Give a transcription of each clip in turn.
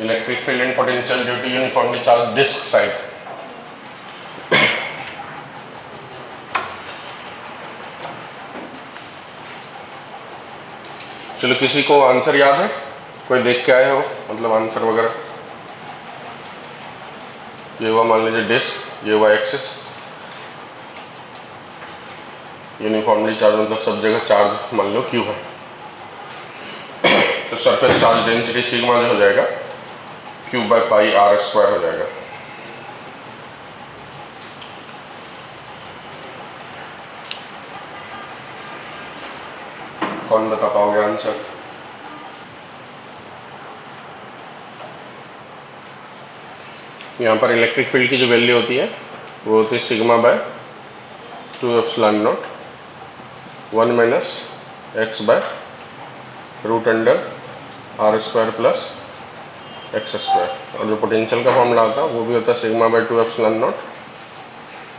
Electric field and potential due to uniformly charge disc side. चलो किसी को answer याद है, कोई देख के आए हो, मतलब आंसर वगैरह। ये हुआ मान लीजिए डिस्क, ये हुआ एक्सिस, यूनिफॉर्मली चार्ज मतलब सब जगह चार्ज मान लो क्यू है। तो सरफेस चार्ज डेंसिटी सिग्मा जो हो जाएगा Q by pi R square हो जाएगा। कौन बता पाओगे आंसर? यहाँ पर इलेक्ट्रिक फील्ड की जो वैल्यू होती है वो होती है sigma by 2 epsilon nought 1 minus X by root under R square plus X square. और जो पोटेंशियल का फॉर्मूला होता है वो भी होता है sigma by 2 epsilon nought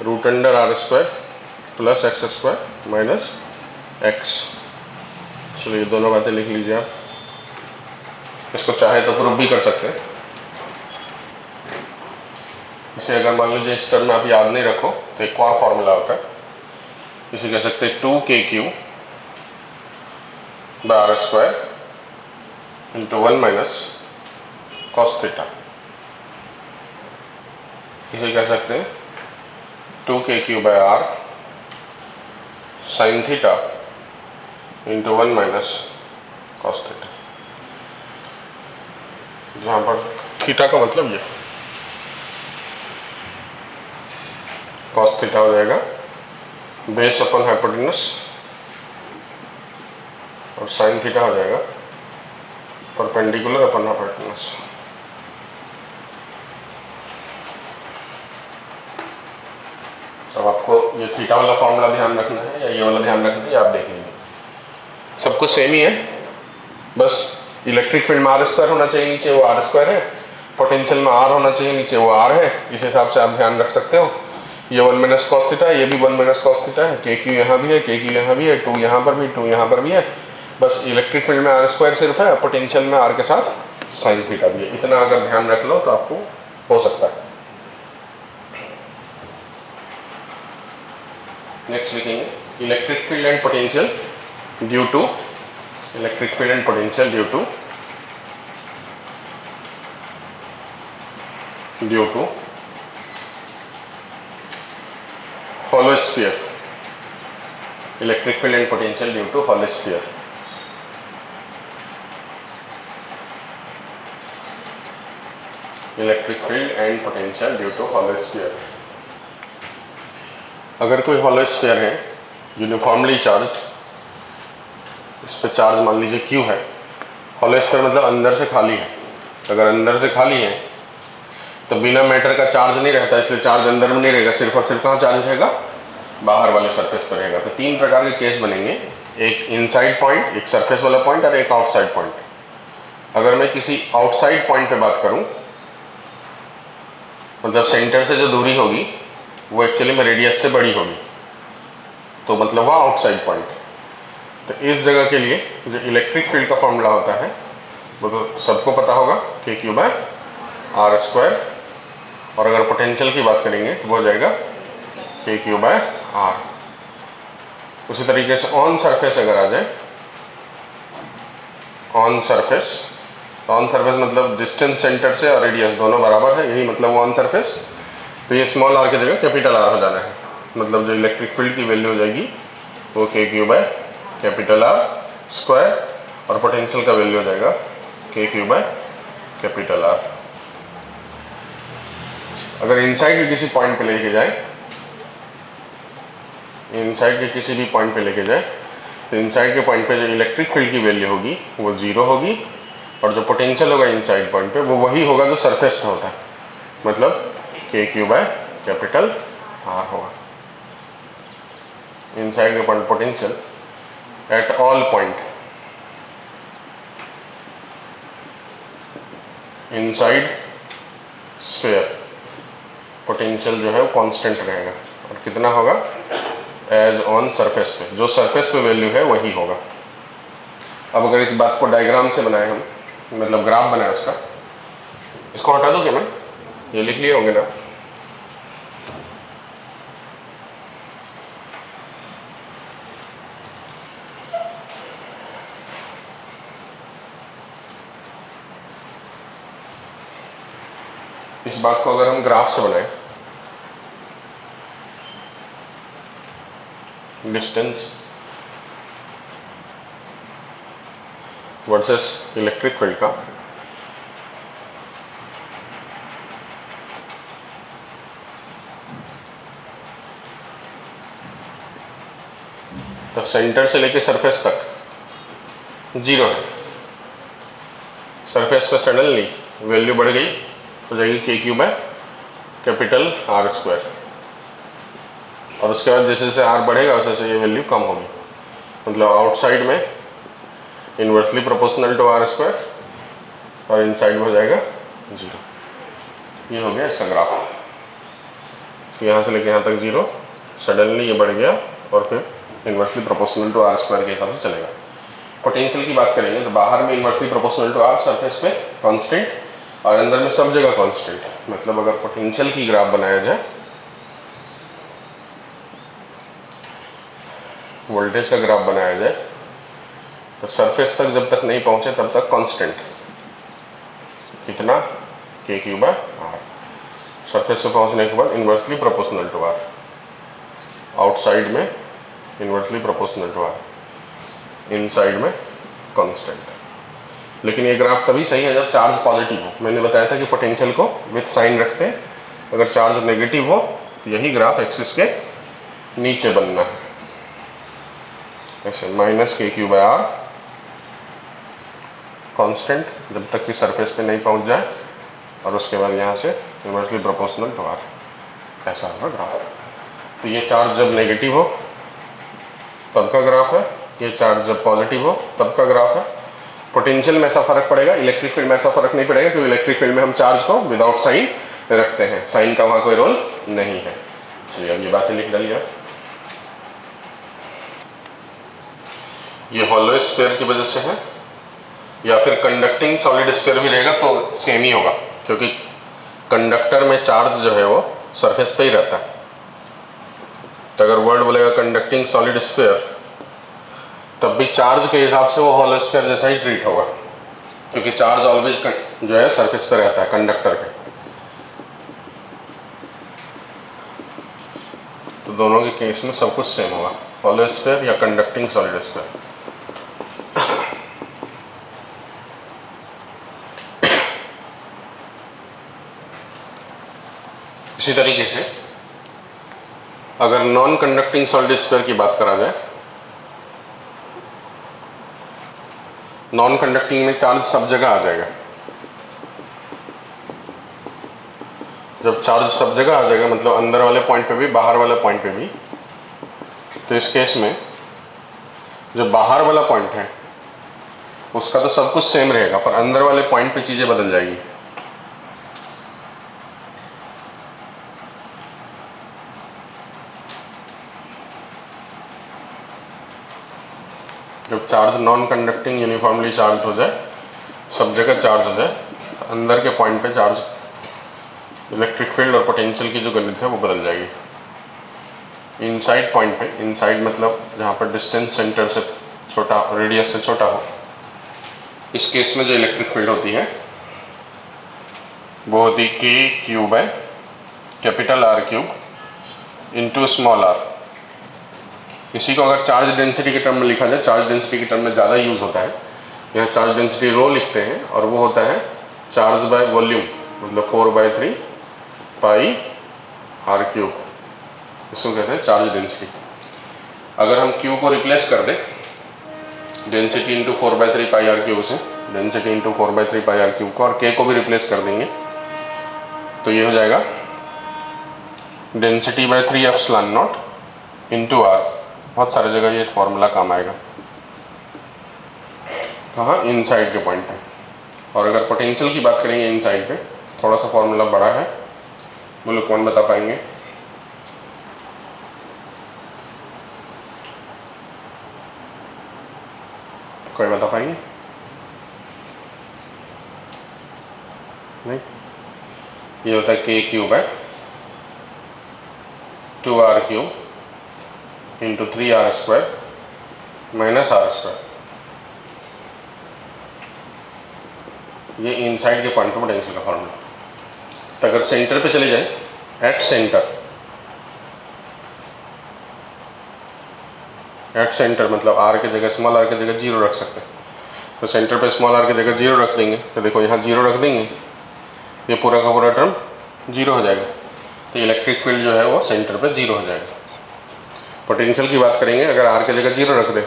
root under R square plus X square minus X. चलिए ये दोनों बातें लिख लीजिए आप। इसको चाहे तो प्रूफ भी कर सकते हैं। इसे अगर मान लीजिए इस टर्म में आप याद नहीं रखो तो एक और फॉर्मूला होता है, इसे कह सकते हैं 2kq by R square into 1 minus cos theta. इसे कह सकते हैं 2kq by R sine theta into 1 minus cos theta, जहाँ पर थीटा का मतलब ये कॉस थीटा हो जाएगा बेस अपन हाइपोटेनस और साइन थीटा हो जाएगा परपेंडिकुलर अपन हाइपोटेनस। अब आपको ये थीटा वाला फॉर्मूला ध्यान रखना है या ये वाला ध्यान रखना है, आप देख लीजिए सबको सेम ही है। बस इलेक्ट्रिक फील्ड में आर स्क्वायर होना चाहिए, नीचे वो आर स्क्वायर है, पोटेंशियल में आर होना चाहिए, नीचे वो आर है। इस हिसाब से आप ध्यान रख सकते हो। ये 1 माइनस कॉस थीटा है, ये भी 1 माइनस कॉस थीटा है, के क्यू यहाँ भी है, के क्यू यहाँ भी है, 2 यहाँ पर भी, 2 यहाँ पर भी है। बस इलेक्ट्रिक फील्ड में आर स्क्वायर सिर्फ है, पोटेंशियल में आर के साथ साइन थीटा भी है। इतना अगर ध्यान रख लो तो आपको हो सकता है। नेक्स्ट लिखेंगे electric field and potential due to electric field and potential due to hollow sphere, electric field and potential due to hollow sphere। Electric field and potential due to hollow sphere। अगर कोई hollow sphere है uniformly charged, इस पे charge मान लीजिए Q है, hollow sphere मतलब अंदर से खाली है। अगर अंदर से खाली है तो बिना मैटर का चार्ज नहीं रहता, इसलिए चार्ज अंदर में नहीं रहेगा, सिर्फ और सिर्फ कहाँ चार्ज रहेगा? बाहर वाले सरफेस पर रहेगा। तो 3 प्रकार के केस बनेंगे, एक इनसाइड पॉइंट, एक सरफेस वाला पॉइंट और एक आउटसाइड पॉइंट। अगर मैं किसी आउटसाइड पॉइंट पे बात करूं, मतलब सेंटर से जो दूरी होगी वो एक्चुअली में रेडियस से बड़ी होगी, तो मतलब वह आउटसाइड पॉइंट। तो इस जगह के लिए जो इलेक्ट्रिक फील्ड का फॉर्मूला होता है वो तो सबको पता होगा, के क्यू बाय आर स्क्वायर। और अगर पोटेंशियल की बात करेंगे तो वो हो जाएगा के क्यू बाय आर। उसी तरीके से ऑन सरफेस अगर आ जाए, ऑन सरफेस मतलब डिस्टेंस सेंटर से और रेडियस दोनों बराबर है, यही मतलब ऑन सरफेस। तो ये स्मॉल आर की जगह कैपिटल आर हो जाना है, मतलब जो इलेक्ट्रिक फील्ड की वैल्यू हो जाएगी वो K Q by capital R square, और पोटेंशियल का वैल्यू हो जाएगा K Q by capital R. अगर इनसाइड के किसी पॉइंट पे लेके जाए, इनसाइड के किसी भी पॉइंट पे लेके जाए तो इनसाइड के पॉइंट पे जो इलेक्ट्रिक फील्ड की वैल्यू होगी वो 0 होगी, और जो पोटेंशियल होगा इनसाइड पॉइंट पे वो वही होगा जो सरफेस में होता है, मतलब के क्यू बाय कैपिटल आर होगा। इनसाइड के point potential at all point inside sphere potential जो है वो कांस्टेंट रहेगा, और कितना होगा? एज ऑन सरफेस पे, जो सरफेस पे वैल्यू है वही होगा। अब अगर इस बात को डायग्राम से बनाए हम, मतलब ग्राफ बनाए उसका, इसको हटा दूँ क्या मैं? ये लिख लिए होंगे ना? इस बात को अगर हम ग्राफ से बनाएं, डिस्टेंस वर्सेस इलेक्ट्रिक फील्ड का, तो सेंटर से लेके सरफेस तक जीरो है। सरफेस पे सडनली वैल्यू बढ़ गई हो जाएगी K Q by capital R square, और उसके बाद जैसे जैसे आर बढ़ेगा वैसे वैसे ये वैल्यू कम होगी। मतलब आउटसाइड में inversely proportional to R square और इनसाइड में हो जाएगा जीरो। ये हो गया इसका ग्राफ। यहाँ से लेके यहाँ तक जीरो, सडनली ये बढ़ गया और फिर inversely proportional to R square के हिसाब से चलेगा। पोटेंशियल की बात करेंगे तो बाहर में inversely proportional to R, surface पे कांस्टेंट और अंदर में सब जगह कांस्टेंट। मतलब अगर पोटेंशियल की ग्राफ बनाया जाए, वोल्टेज का ग्राफ बनाया जाए, तो सरफेस तक जब तक नहीं पहुंचे तब तक कांस्टेंट कितना, के क्यू बाय आर। सरफेस पे पहुंचने के बाद inversely proportional to R, outside में inversely proportional to R, inside में कांस्टेंट। लेकिन ये ग्राफ तभी सही है जब चार्ज पॉजिटिव हो। मैंने बताया था कि पोटेंशियल को विथ साइन रखते हैं, अगर चार्ज नेगेटिव हो तो यही ग्राफ एक्सिस के नीचे बनना है, ऐसे माइनस के क्यू बाय आर कांस्टेंट जब तक कि सरफेस पे नहीं पहुंच जाए, और उसके बाद यहाँ से इन्वर्सली प्रोपोर्शनल टू आर, ऐसा होगा ग्राफ। तो ये चार्ज जब नेगेटिव हो तब का ग्राफ है, ये चार्ज जब पॉजिटिव हो तब का ग्राफ है। पोटेंशियल में ऐसा फर्क पड़ेगा, इलेक्ट्रिक फील्ड में ऐसा फर्क नहीं पड़ेगा, क्योंकि इलेक्ट्रिक फील्ड में हम चार्ज को विदाउट साइन रखते हैं, साइन का वहाँ कोई रोल नहीं है। चलिए अब ये बातें लिख डालिए। ये हॉलो स्फीयर की वजह से है, या फिर कंडक्टिंग सॉलिड स्फीयर भी रहेगा तो सेम ही होगा, क्योंकि कंडक्टर में चार्ज जो है वो सरफेस पे ही रहता है। तो अगर वर्ड बोलेगा कंडक्टिंग सॉलिड स्फीयर, तब भी चार्ज के हिसाब से वो हॉलो स्फीयर जैसा ही ट्रीट होगा, क्योंकि चार्ज ऑलवेज जो है सरफेस पे रहता है कंडक्टर के। तो दोनों के केस में सब कुछ सेम होगा, हॉलो स्फीयर या कंडक्टिंग सॉलिड स्फीयर। इसी तरीके से अगर नॉन कंडक्टिंग सॉलिड स्फीयर की बात करा जाए, नॉन कंडक्टिंग में चार्ज सब जगह आ जाएगा। जब चार्ज सब जगह आ जाएगा मतलब अंदर वाले पॉइंट पे भी बाहर वाले पॉइंट पे भी, तो इस केस में जो बाहर वाला पॉइंट है उसका तो सब कुछ सेम रहेगा, पर अंदर वाले पॉइंट पे चीजें बदल जाएगी। जब charge non conducting uniformly charge हो जाए, सब जगह चार्ज हो जाए, तो अंदर के पॉइंट पे चार्ज, इलेक्ट्रिक फील्ड और पोटेंशियल की जो गणित है वो बदल जाएगी। इनसाइड पॉइंट पे, इनसाइड मतलब जहाँ पर डिस्टेंस सेंटर से छोटा, रेडियस से छोटा हो, इस केस में जो इलेक्ट्रिक फील्ड होती है वो होती के Q by capital R cube into small R. इसी को अगर चार्ज डेंसिटी के टर्म में लिखा जाए, चार्ज डेंसिटी के टर्म में ज़्यादा यूज़ होता है, यहाँ चार्ज डेंसिटी रो लिखते हैं और वो होता है चार्ज बाय वॉल्यूम, मतलब 4/3 पाई आर क्यूब, इसको कहते हैं चार्ज डेंसिटी। अगर हम क्यू को रिप्लेस कर दें density into 4/3 pi R cube से, density into 4/3 pi R cube को, और के को भी रिप्लेस कर देंगे, तो ये हो जाएगा density by 3 epsilon naught into R. बहुत सारी जगह ये फॉर्मूला काम आएगा, कहाँ, इनसाइड के पॉइंट पे। और अगर पोटेंशियल की बात करेंगे इनसाइड पे, थोड़ा सा फॉर्मूला बड़ा है, बोलो कौन बता पाएंगे? कोई बता पाएंगे? नहीं? ये होता है के क्यूब है 2r cube into 3r square minus r square. ये इनसाइड के पॉइंट पे पोटेंशियल का फॉर्मूला। तो अगर सेंटर पे चले जाए, एट सेंटर मतलब r की जगह स्मॉल r की जगह 0 रख सकते हैं। तो सेंटर पे स्मॉल r की जगह 0 रख देंगे, तो देखो यहाँ 0 रख देंगे, ये पूरा का पूरा टर्म 0 हो जाएगा। तो इलेक्ट्रिक फील्ड जो है वो सेंटर पे 0 हो जाएगा। पोटेंशियल की बात करेंगे, अगर r की जगह 0 रख दे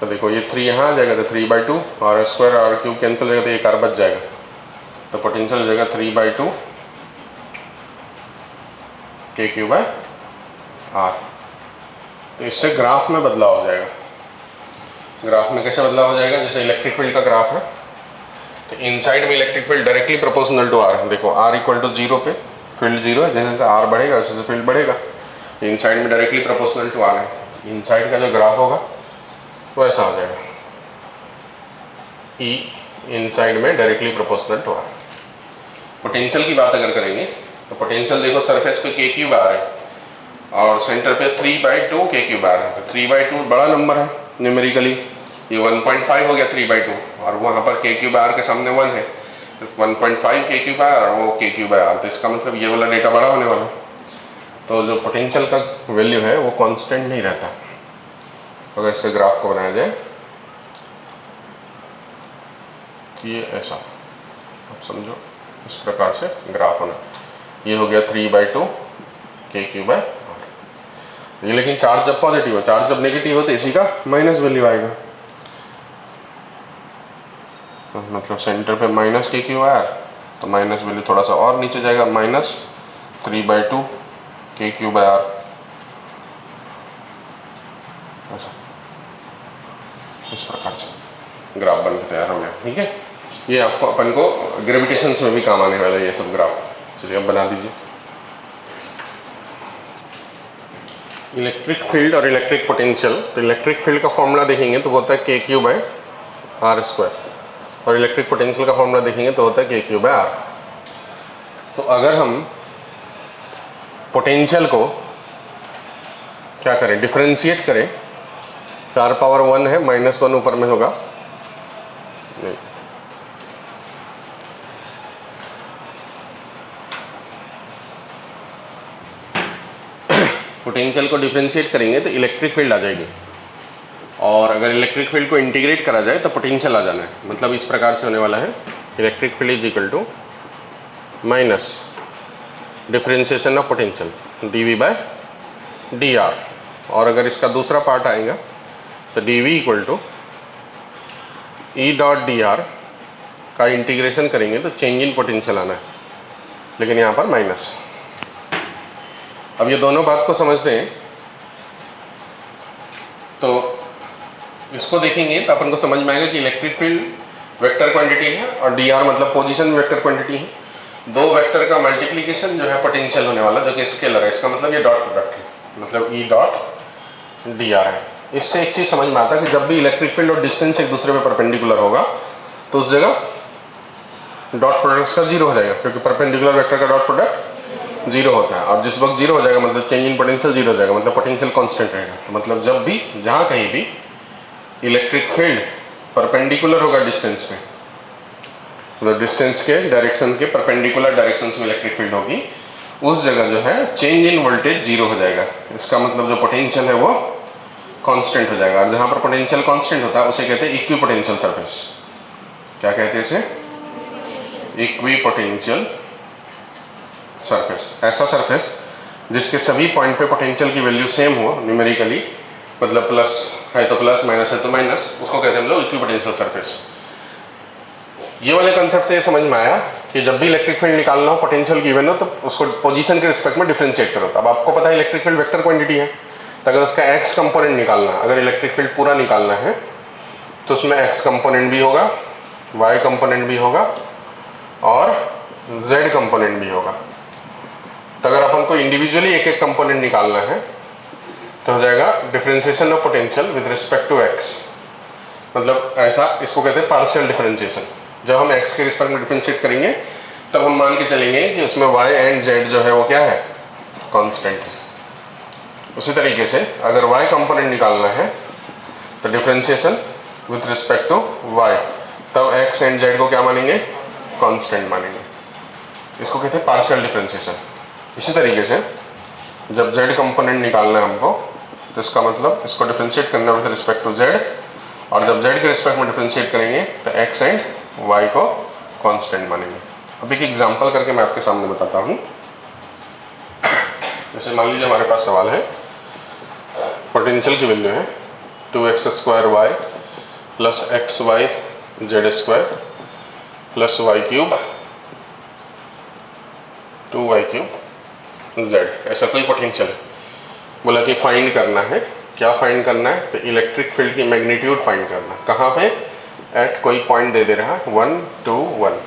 तो देखो ये 3 यहाँ आ जाएगा, तो 3/2 r square r cube cancel हो जाएगा, तो एक r बच जाएगा। तो पोटेंशियल हो जाएगा 3/2 k क्यूब बाय r। तो इससे ग्राफ में बदलाव हो जाएगा। ग्राफ में कैसे बदलाव हो जाएगा, जैसे इलेक्ट्रिक फील्ड का ग्राफ है, तो इनसाइड में electric field directly proportional to r। देखो r इक्वल टू 0 पे फील्ड 0 है, जैसे जैसे r बढ़ेगा वैसे वैसे फील्ड बढ़ेगा। तो इनसाइड में डायरेक्टली प्रोपोर्शनल टू r है, इनसाइड का जो ग्राफ होगा वो ऐसा हो जाएगा, E इनसाइड में directly proportional to r। Potential की बात अगर करेंगे तो पोटेंशियल देखो सरफेस पे k क्यूब r है और सेंटर पे 3/2 k क्यूब r है। तो 3/2 बड़ा नंबर है न्यूमेरिकली, ये 1.5 हो गया 3/2, और वहाँ पर k क्यूब r के सामने 1 है, 1.5 k क्यूब r और वो k क्यूब r। तो इसका मतलब ये वाला डेटा बड़ा होने वाला है। तो जो पोटेंशियल का वैल्यू है वो कांस्टेंट नहीं रहता। अगर इसके ग्राफ को बनाया जाए कि ये ऐसा, अब समझो इस प्रकार से ग्राफ होना, ये हो गया 3/2 k क्यूब r। ये लेकिन चार्ज जब पॉजिटिव हो, चार्ज जब नेगेटिव हो तो इसी का माइनस वैल्यू आएगा। तो मतलब सेंटर पे माइनस k क्यूब r, तो माइनस वैल्यू थोड़ा सा और नीचे जाएगा, माइनस 3/2 k क्यूब r। ऐसा इस प्रकार से ग्राफ बन के तैयार हो गया। ठीक है, ये आपको अपन को ग्रेविटेशन में भी काम आने वाला है ये सब ग्राफ। चलिए अब बना दीजिए। इलेक्ट्रिक फील्ड और इलेक्ट्रिक पोटेंशियल। तो इलेक्ट्रिक फील्ड का फॉर्मूला देखेंगे तो होता है के क्यूब बाय r स्क्वायर, और इलेक्ट्रिक पोटेंशियल का फॉर्मूला देखेंगे तो होता है के क्यूब बाय r। तो अगर हम पोटेंशियल को क्या करें, डिफरेंशिएट करें, तो r पावर 1 है, -1 ऊपर में होगा, नहीं पोटेंशियल को डिफरेंशिएट करेंगे तो इलेक्ट्रिक फील्ड आ जाएगी, और अगर इलेक्ट्रिक फील्ड को इंटीग्रेट करा जाए तो पोटेंशियल आ जाना है। मतलब इस प्रकार से होने वाला है, electric field is equal to minus differentiation of potential dV/dr, और अगर इसका दूसरा पार्ट आएगा तो dV इक्वल टू E.dr का इंटीग्रेशन करेंगे तो चेंज इन पोटेंशियल आना है, लेकिन यहाँ पर माइनस। अब ये दोनों बात को समझते हैं तो इसको देखेंगे तो अपन को समझ में आएगा कि इलेक्ट्रिक फील्ड वेक्टर क्वांटिटी है और dr मतलब पोजीशन वेक्टर क्वांटिटी है। दो वेक्टर का मल्टीप्लिकेशन जो है पोटेंशियल होने वाला, जो कि स्केलर है, इसका मतलब ये डॉट प्रोडक्ट है, मतलब E.dr है। इससे एक चीज़ समझ में आता है कि जब भी इलेक्ट्रिक फील्ड और डिस्टेंस एक दूसरे पे परपेंडिकुलर होगा तो उस जगह डॉट प्रोडक्ट का 0 हो जाएगा, क्योंकि परपेंडिकुलर वेक्टर का डॉट प्रोडक्ट 0 होता है, और जिस वक्त 0 हो जाएगा मतलब चेंज इन पोटेंशियल 0 हो जाएगा, मतलब पोटेंशियल कांस्टेंट रहेगा। तो मतलब जब भी जहाँ कहीं भी इलेक्ट्रिक फील्ड परपेंडिकुलर होगा डिस्टेंस में, मतलब डिस्टेंस के डायरेक्शन के परपेंडिकुलर डायरेक्शन में इलेक्ट्रिक फील्ड होगी, उस जगह जो है चेंज इन वोल्टेज 0 हो जाएगा। इसका मतलब जो पोटेंशियल है वो कांस्टेंट हो जाएगा, और जहाँ पर पोटेंशियल कांस्टेंट होता है उसे कहते हैं इक्विपोटेंशियल सरफेस। क्या कहते हैं इसे? Equipotential surface. ऐसा सरफेस जिसके सभी पॉइंट पे पोटेंशियल की वैल्यू सेम हो न्यूमेरिकली, मतलब प्लस है तो प्लस, माइनस है तो माइनस, उसको कहते हैं हम लोग इक्विपोटेंशियल सरफेस। ये वाले कंसेप्ट से ये समझ में आया कि जब भी इलेक्ट्रिक फील्ड निकालना हो, पोटेंशियल गिवन हो, तो उसको पोजीशन के रिस्पेक्ट में डिफरेंशिएट करो। अब आपको पता है इलेक्ट्रिक फील्ड वेक्टर क्वांटिटी है, तो अगर उसका एक्स कंपोनेंट निकालना, अगर इलेक्ट्रिक फील्ड पूरा निकालना है तो उसमें एक्स कंपोनेंट भी होगा, वाई कंपोनेंट भी होगा और जेड कंपोनेंट भी होगा। तो अगर अपन को इंडिविजुअली एक एक कंपोनेंट निकालना है तो हो जाएगा differentiation of potential with respect to X. मतलब ऐसा, इसको कहते हैं पार्शियल डिफरेंशिएशन। जब हम एक्स के रिस्पेक्ट में डिफरेंशिएट करेंगे तब हम मान के चलेंगे कि उसमें y एंड z जो है वो क्या है, कांस्टेंट है। उसी तरीके से अगर y कंपोनेंट निकालना है तो differentiation with respect to y, तब x एंड z को क्या मानेंगे, कांस्टेंट मानेंगे। इसको कहते हैं पार्शियल डिफरेंशिएशन। इसी तरीके से जब z कंपोनेंट निकालना है हमको, तो इसका मतलब इसको डिफरेंशिएट करना विथ रिस्पेक्ट टू z, और जब z के रिस्पेक्ट में डिफरेंशिएट करेंगे तो x एंड y को कांस्टेंट मानेंगे। अब एक एग्जांपल करके मैं आपके सामने बताता हूँ। जैसे मान लीजिए हमारे पास सवाल है, पोटेंशियल की वैल्यू है 2x² y plus xy z² plus y³ 2y³ z, ऐसा कोई पोटेंशियल है। बोला कि फाइंड करना है, क्या फाइंड करना है, तो इलेक्ट्रिक फील्ड की मैग्नीट्यूड फाइंड करना है। कहाँ पे, एट कोई पॉइंट दे रहा है 1 2 1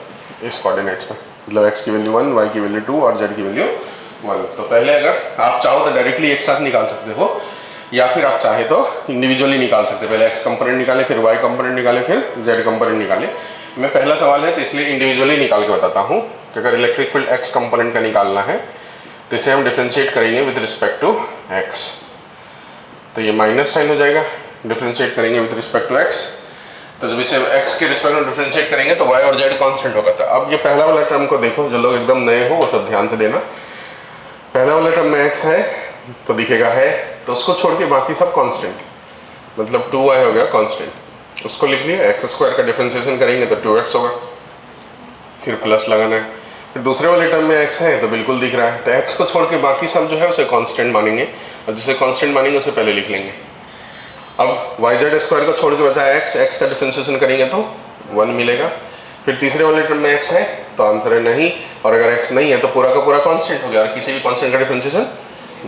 इस कोऑर्डिनेट्स में, मतलब x की वैल्यू 1, y की वैल्यू 2 और z की वैल्यू 1। तो पहले अगर आप चाहो तो डायरेक्टली एक साथ निकाल सकते हो, या फिर आप चाहे तो इंडिविजुअली निकाल सकते हो। पहले x कंपोनेंट निकाले, फिर y कंपोनेंट निकाले, फिर z कंपोनेंट निकाले। मैं पहला सवाल है तो इसलिए इंडिविजुअली निकाल के बताता हूँ कि अगर इलेक्ट्रिक फील्ड x कंपोनेंट का निकालना है तो इसे हम डिफरेंशिएट करेंगे विद रिस्पेक्ट टू x, तो ये माइनस साइन हो जाएगा। डिफरेंशिएट करेंगे विद रिस्पेक्ट टू x, तो जब इसे x के रिस्पेक्ट में डिफरेंशिएट करेंगे तो y और z कांस्टेंट होगा। था अब ये पहला वाला टर्म को देखो, जो लोग एकदम नए हो वो सब ध्यान से देना। पहला वाला टर्म में x है तो दिखेगा है, तो उसको छोड़ के बाकी सब कांस्टेंट, मतलब 2y हो गया कांस्टेंट, उसको लिख लिया। x² का डिफरेंशिएशन करेंगे तो 2x होगा, फिर प्लस लगाना है। फिर दूसरे वाले टर्म में x है तो बिल्कुल दिख रहा है, तो x को छोड़ के बाकी सब जो है उसे कांस्टेंट मानेंगे, और जिसे कांस्टेंट मानेंगे उसे पहले लिख लेंगे। अब yz² को छोड़ के बचा x का डिफरेंशिएशन करेंगे तो 1 मिलेगा। फिर तीसरे वाले टर्म में x है तो आंसर है नहीं, और अगर x नहीं है तो पूरा का पूरा कांस्टेंट हो गया, और किसी भी कांस्टेंट का डिफरेंशिएशन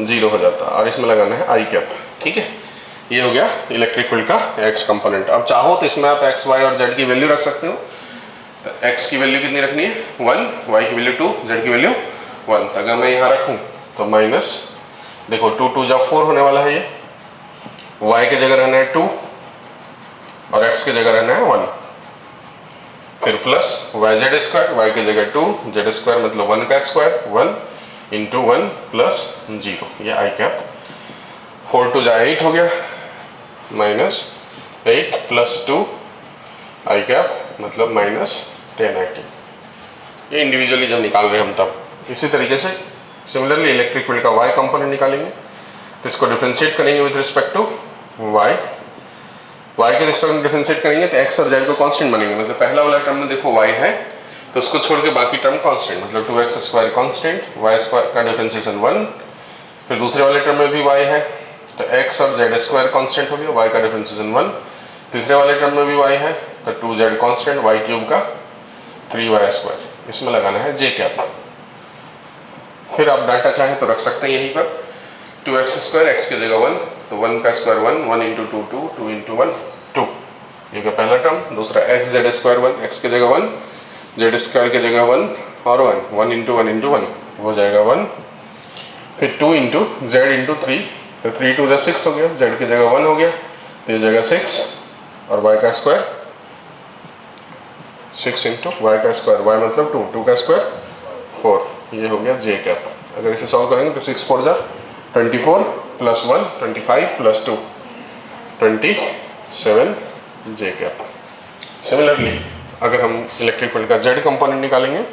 0 हो जाता है, और इसमें लगाना है i कैप। ठीक है, ये हो गया इलेक्ट्रिक फील्ड का x कंपोनेंट। अब चाहो तो इसमें आप x, y और z की वैल्यू रख सकते हो। तो x की वैल्यू कितनी रखनी है 1, y की वैल्यू 2, z की वैल्यू 1। तो अगर मैं यहाँ रखूँ तो माइनस, देखो 2 2 जब 4 होने वाला है, ये y के जगह रहना है 2 और x के जगह रहना है 1, फिर प्लस yz², y की जगह 2, z² मतलब 1 का स्क्वायर 1 इंटू 1 प्लस 0, ये i कैप। 4 2 जा 8 हो गया, माइनस 8 प्लस 2 i कैप मतलब माइनस 10 i कैप। ये इंडिविजुअली जब निकाल रहे हैं हम तब। इसी तरीके से सिमिलरली इलेक्ट्रिक फील्ड का y कंपोनेंट निकालेंगे, तो इसको डिफरेंशिएट करेंगे विद रिस्पेक्ट टू y के रिस्पेक्ट में डिफरेंशिएट करेंगे तो x और z को कांस्टेंट बनेंगे। मतलब पहला वाला टर्म में देखो y है तो उसको छोड़ के बाकी टर्म कांस्टेंट, मतलब 2x² कांस्टेंट, y² का डिफरेंशिएशन 1। फिर दूसरे वाले टर्म में भी y है तो x और z² कांस्टेंट हो गया, y का डिफरेंशिएशन 1। तीसरे वाले टर्म में भी y है तो 2z कांस्टेंट, y³ का 3y²। इसमें लगाना है j कैप। फिर आप डाटा चाहें तो रख सकते हैं यहीं पर, 2x² x की जगह 1, तो 1 का स्क्वायर 1, 1 इंटू 2 2, 2 इंटू 1 2, ये का पहला टर्म। दूसरा x z² 1, x की जगह 1, z² की जगह 1 और 1, 1 इंटू 1 इंटू 1 हो जाएगा 1। फिर 2 इंटू z इंटू 3, तो 3 2 6 हो गया, z की जगह 1 हो गया तो ये जगह 6, और y का स्क्वायर 6 इंटू y का स्क्वायर, y मतलब 2, 2 का स्क्वायर 4, ये हो गया j कैप। अगर इसे सॉल्व करेंगे तो 6 4 जा 24 plus 1 25 plus 2 27 j cap. Similarly अगर हम इलेक्ट्रिक फील्ड का z कंपोनेंट निकालेंगे,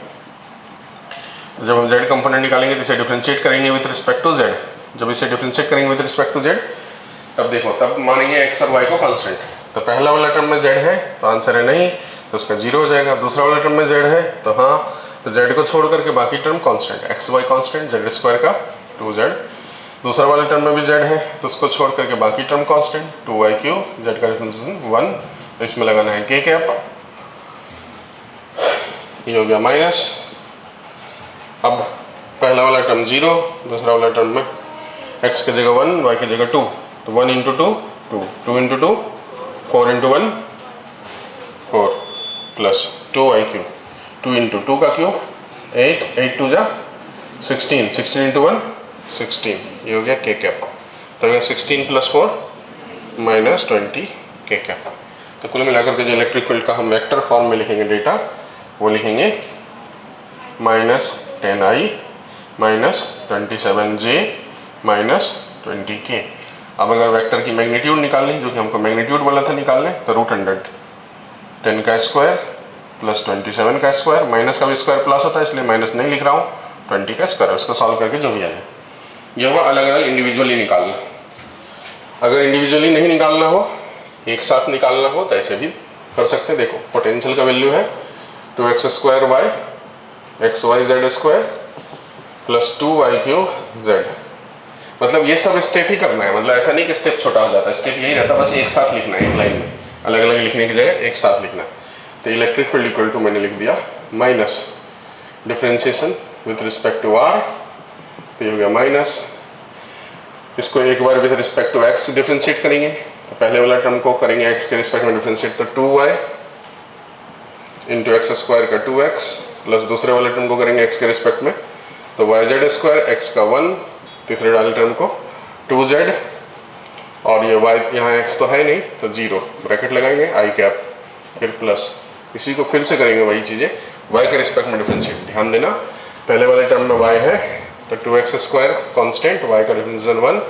जब हम z कंपोनेंट निकालेंगे तो इसे डिफरेंशिएट करेंगे विद रिस्पेक्ट टू z। जब इसे डिफरेंशिएट करेंगे विद रिस्पेक्ट टू z, तब देखो तब मानेंगे x और y को कांस्टेंट। तो पहला वाला टर्म में z है तो आंसर है नहीं, तो उसका 0 हो जाएगा। दूसरा वाला टर्म में z है तो हाँ, तो z को छोड़ करके बाकी term constant, x y constant, z² का 2z। दूसरा वाले टर्म में भी z है तो उसको छोड़ करके बाकी टर्म कांस्टेंट, 2y³, z का डिफरेंशिएशन 1, तो इसमें लगाना है k कैप। ये हो गया माइनस। अब पहला वाला टर्म 0, दूसरा वाला टर्म में x की जगह 1, y की जगह 2, तो 1 into 2 2, 2 into 2 4 into 1 4 plus 2y³, 2 into 2 का क्यूब 8, 8 2 जा 16, 16 इंटू 1 16, ये हो गया k कैप। तो अगर 16 प्लस 4 माइनस 20 k कैप। तो कुल मिलाकर के जो इलेक्ट्रिक फील्ड का हम वेक्टर फॉर्म में लिखेंगे डेटा, वो लिखेंगे minus 10i minus 27j minus 20k। अब अगर वेक्टर की मैग्नीट्यूड निकालनी, जो कि हमको मैग्नीट्यूड बोला था निकालने, तो √100 10 का स्क्वायर प्लस 27 का स्क्वायर, माइनस का भी स्क्वायर प्लस होता है इसलिए माइनस नहीं लिख रहा हूँ, 20 का स्क्वायर। उसको सॉल्व करके जो भी आए, ये हुआ अलग अलग इंडिविजुअली निकालना। अगर इंडिविजुअली नहीं निकालना हो, एक साथ निकालना हो, तो ऐसे भी कर सकते हैं। देखो पोटेंशियल का वैल्यू है 2x² y xyz² plus 2y3z। मतलब ये सब स्टेप ही करना है, मतलब ऐसा नहीं कि स्टेप छोटा हो जाता है, स्टेप यही रहता है, बस एक साथ लिखना है एक लाइन में, अलग अलग लिखने की जगह एक साथ लिखना है। तो इलेक्ट्रिक फील्ड इक्वल टू मैंने लिख दिया minus differentiation with respect to r, तो ये हो गया माइनस, इसको एक बार with respect to x differentiate करेंगे, तो पहले वाला टर्म को करेंगे x के रिस्पेक्ट में डिफरेंशिएट, तो 2y इंटू x स्क्वायर का 2x प्लस दूसरे वाले टर्म को करेंगे x के रिस्पेक्ट में, तो yz² x का 1, तीसरे वाले टर्म को 2z, और ये y यहाँ x तो है नहीं तो 0 ब्रैकेट लगाएंगे i कैप, फिर प्लस, इसी को फिर से करेंगे वही चीज़ें y के रिस्पेक्ट में डिफरेंशिएट। ध्यान देना पहले वाले टर्म में y है तो 2x² कांस्टेंट, y का डिफरेंशिएशन 1,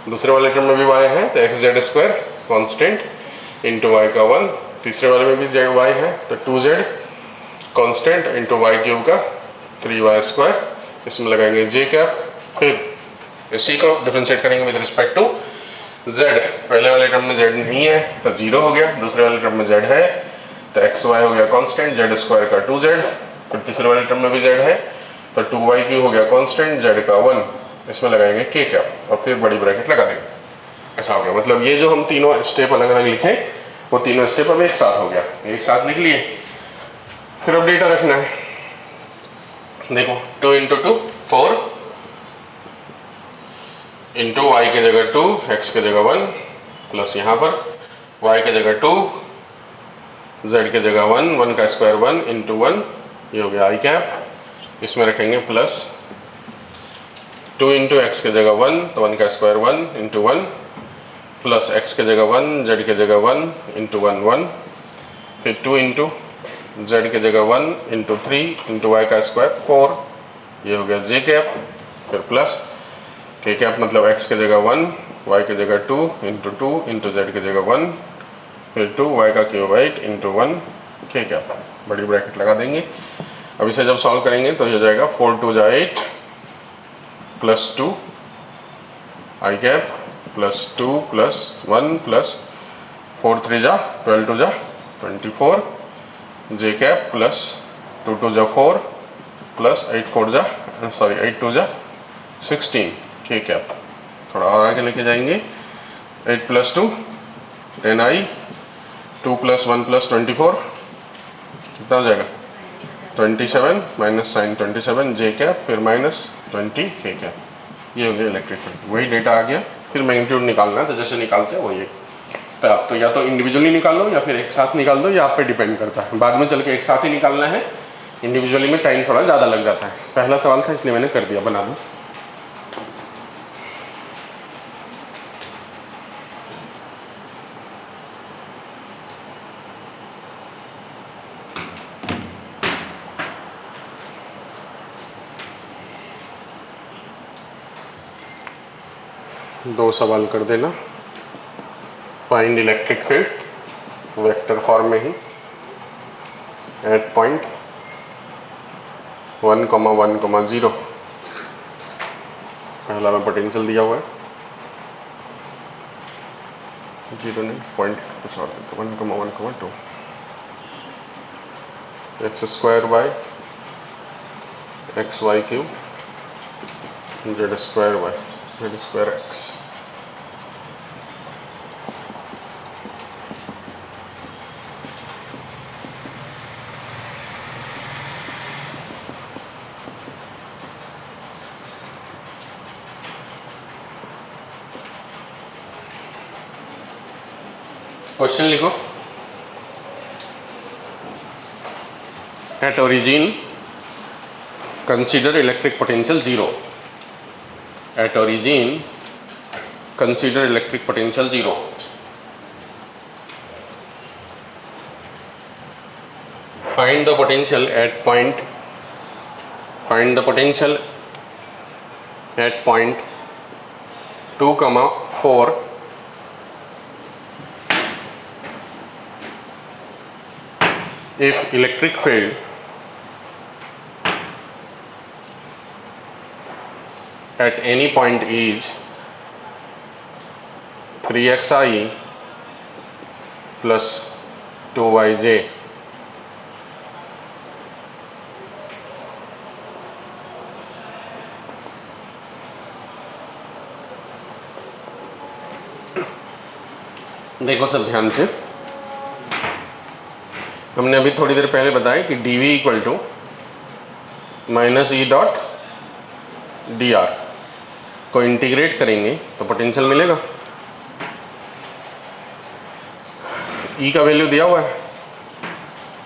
दूसरे वाले टर्म में भी y है तो xz² कांस्टेंट इंटू y का 1, तीसरे वाले में भी y है तो 2z कांस्टेंट इंटू y³ का 3y², इसमें लगाएंगे j कैप, फिर इसी को डिफरेंशिएट करेंगे विद रिस्पेक्ट टू z। पहले वाले टर्म में z नहीं है तो 0 हो गया, दूसरे वाले टर्म में z है तो xy हो गया कांस्टेंट, z² का 2z, फिर तीसरे वाले टर्म में भी z है तो 2y³ हो गया कांस्टेंट, z का 1, इसमें लगाएंगे k कैप और फिर बड़ी ब्रैकेट लगा देंगे। ऐसा हो गया, मतलब ये जो हम तीनों स्टेप अलग अलग लिखे वो तीनों स्टेप अब एक साथ हो गया, एक साथ लिख लिए। फिर अब डेटा रखना है, देखो 2 इंटू 2 4 इंटू y के जगह 2, x के जगह 1, प्लस यहाँ पर y के जगह 2, z के जगह 1, 1 का स्क्वायर 1 इंटू 1, ये हो गया i कैप, इसमें रखेंगे प्लस 2 इंटू x के जगह 1, तो 1 का स्क्वायर 1 इंटू 1, प्लस x के जगह 1, z के जगह 1 इंटू 1 1, फिर 2 इंटू z के जगह 1 इंटू 3 इंटू y का स्क्वायर 4, ये हो गया j कैप, फिर प्लस k कैप मतलब x के जगह 1, y के जगह 2 इंटू 2 इंटू z के जगह 1, फिर 2 y का क्यूब 8 इंटू 1 k कैप, बड़ी ब्रैकेट लगा देंगे। अब इसे जब सॉल्व करेंगे तो हो जाएगा 4 2 जा 8 plus 2 i cap plus 2 plus 1 plus 4 3 जा 12 2 जा 24 j कैप प्लस 2 2 जा 4 प्लस 8 4 जा 8 2 जा 16 k कैप। थोड़ा और आगे लेके जाएंगे, 8 प्लस 2 10i, 2 प्लस 1 प्लस 24, कितना हो जाएगा 27 माइनस साइन 27 j कैप, फिर माइनस 20 k कैप। ये हो गया इलेक्ट्रिक फील्ड, वही डेटा आ गया। फिर मैग्नीट्यूड निकालना है, तो जैसे निकालते हैं वही है, तो आप तो या तो इंडिविजुअली निकाल लो या फिर एक साथ निकाल दो, या आप पे डिपेंड करता है। बाद में चल के एक साथ ही निकालना है, इंडिविजुअली में टाइम थोड़ा ज़्यादा लग जाता है। पहला सवाल था इसलिए मैंने कर दिया, बना दो। दो सवाल कर देना। Find electric field vector form में ही एट पॉइंट 1, 1, 0। पहला में पोटेंशियल दिया हुआ है, 0 नहीं, पॉइंट कुछ और देते, 1, 1, 2 x² y xy³ z² y z² x। Question लिखो। At origin consider electric potential 0। At origin consider electric potential 0। Find the potential at point find the potential at point 2,4 if electric field at any point is 3xi plus 2yj. देखो सब ध्यान से, हमने अभी थोड़ी देर पहले बताया कि dv equal to minus E dot D R को इंटीग्रेट करेंगे तो पोटेंशियल मिलेगा। ई का वैल्यू दिया हुआ है,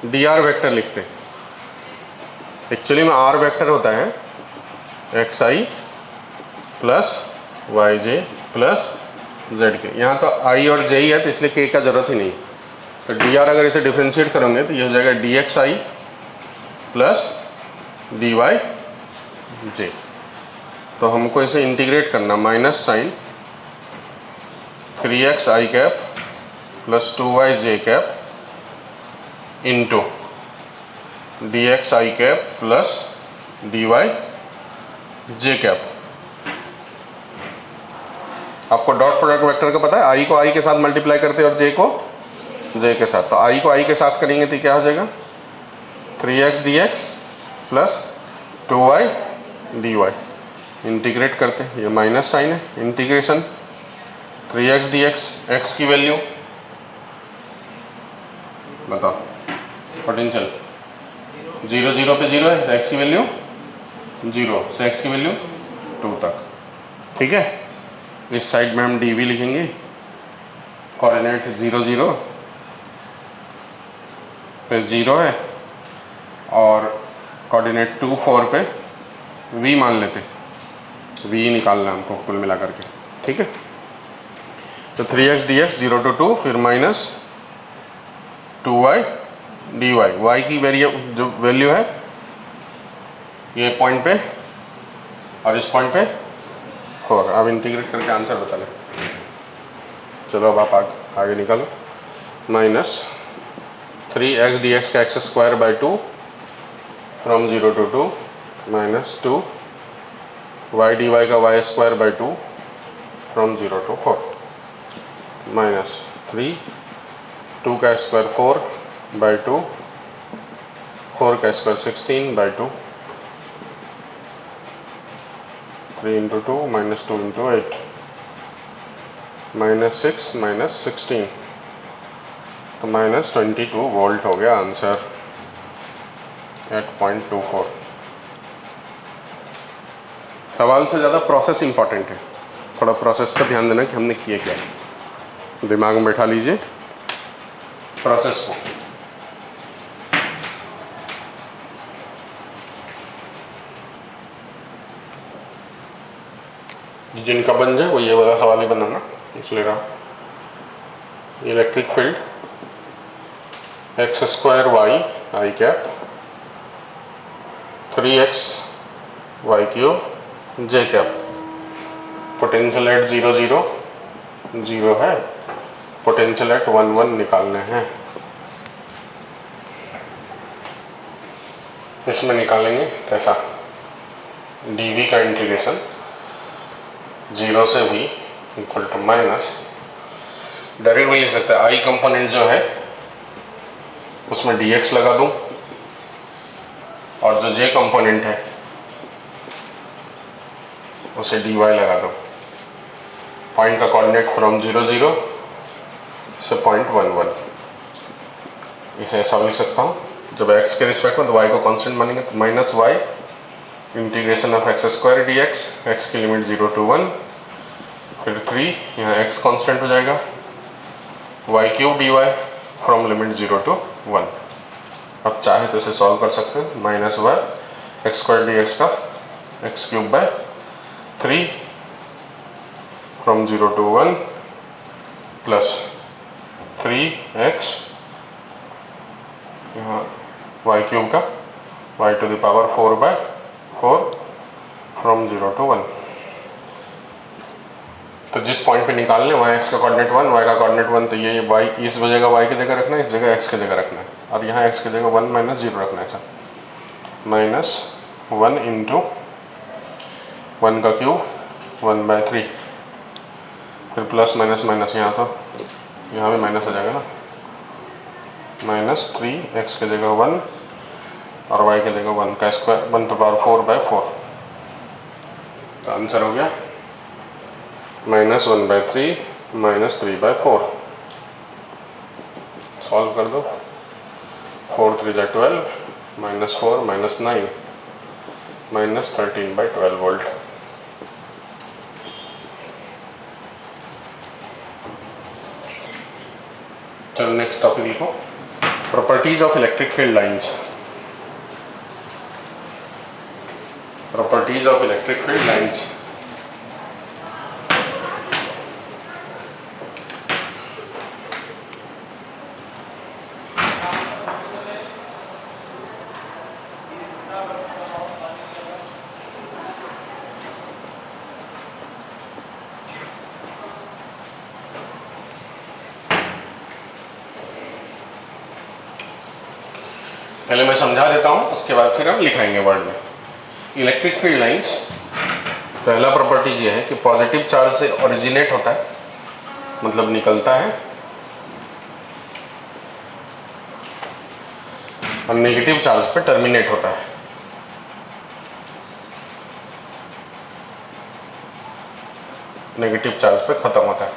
डी आर वैक्टर लिखते हैं। एक्चुअली में आर वेक्टर होता है एक्स आई प्लस वाई जे प्लस जेड के। यहाँ तो आई और जे ही है तो इसलिए के का ज़रूरत ही नहीं। तो डी आर अगर इसे डिफ्रेंशिएट करोगे तो ये हो जाएगा डी एक्स आई प्लस डी वाई जे। तो हमको इसे इंटीग्रेट करना, माइनस साइन 3x आई कैप प्लस 2y जे कैप इंटू डी एक्स आई कैप प्लस डी वाई जे कैप। आपको डॉट प्रोडक्ट वेक्टर का पता है, आई को आई के साथ मल्टीप्लाई करते हैं और जे को जे के साथ। तो आई को आई के साथ करेंगे तो क्या हो जाएगा 3x dx plus 2y dy। Integrate करते हैं, ये माइनस साइन है, इंटीग्रेशन 3x dx, x की वैल्यू बताओ, पोटेंशियल 0 0 पे 0 है, x की वैल्यू 0 से x की वैल्यू 2 तक। ठीक है, इस साइड में हम dv लिखेंगे, कोऑर्डिनेट 0 0 पे 0 है और कोऑर्डिनेट 2 4 पे v मान लेते, v निकालना हमको कुल मिला करके। ठीक है, तो 3x dx 0 to 2, फिर माइनस 2y dy, y की जो वैल्यू है ये पॉइंट पे और इस पॉइंट पे 4। अब इंटीग्रेट करके आंसर बता लें। चलो अब आप आगे निकालो, माइनस 3x dx का x square by 2 from 0 to 2 minus 2 y dy का y square by 2 from 0 to 4 minus 3 2 का स्क्वायर 4 बाई 2 4 का square 16 by 2 3 into 2 minus 2 into 8 minus 6 minus 16 तो माइनस 22 वोल्ट हो गया आंसर एट 0.24। सवाल से ज़्यादा प्रोसेस इंपॉर्टेंट है, थोड़ा प्रोसेस का ध्यान देना कि हमने किया क्या, दिमाग में बैठा लीजिए प्रोसेस को। जिनका बन जाए वो ये वाला सवाल ही बनाना, इसलिए रहा electric field X square Y I cap 3x Y cube J cap, potential at 0 0 0 है, पोटेंशियल एट 1 1 निकालने हैं। इसमें निकालेंगे कैसा, dv का इंटीग्रेशन 0 से v equal to minus, direct भी लिख सकते हैं, आई कंपोनेंट जो है उसमें dx लगा दूं और जो j कंपोनेंट है उसे dy लगा दो। पॉइंट का कोऑर्डिनेट फ्रॉम 0 0 से 0.11, इसे ऐसा लिख सकता हूँ, जब x के रिस्पेक्ट में तो y को कांस्टेंट मानेंगे तो minus y integration of x square d x, x की लिमिट 0 to 1, फिर 3 यहाँ x कांस्टेंट हो जाएगा, y cube D Y from limit 0 to 1। अब चाहे तो इसे सॉल्व कर सकते हैं, minus y x square d x का x cube by 3 from 0 to 1 plus 3x यहाँ y क्यूब का y to the power 4 by 4 from 0 to 1। तो जिस पॉइंट पे निकालने वहाँ x का कोऑर्डिनेट 1, y का कोऑर्डिनेट 1, तो ये y इस जगह y की जगह रखना है, इस जगह x की जगह रखना है, और यहाँ x की जगह 1 - 0 रखना है। सर -1 इंटू 1 का क्यूब 1/3, फिर प्लस माइनस माइनस, यहाँ तो यहाँ भी माइनस हो जाएगा ना, -3 x की जगह 1 और y की जगह 1 का स्क्वायर 1⁴/4। तो आंसर हो गया -1/3 -3/4। सॉल्व कर दो, 4 3 = 12, -4 -9 -13/12 वोल्ट। चलो नेक्स्ट टॉपिक लिखो, properties of electric field lines. Properties of electric field lines. पहले मैं समझा देता हूँ, उसके बाद फिर हम लिखाएंगे वर्ड में। इलेक्ट्रिक फील्ड लाइंस, पहला प्रॉपर्टीज ये है कि पॉजिटिव चार्ज से ओरिजिनेट होता है, मतलब निकलता है, और नेगेटिव चार्ज पे टर्मिनेट होता है। नेगेटिव चार्ज पे खत्म होता है,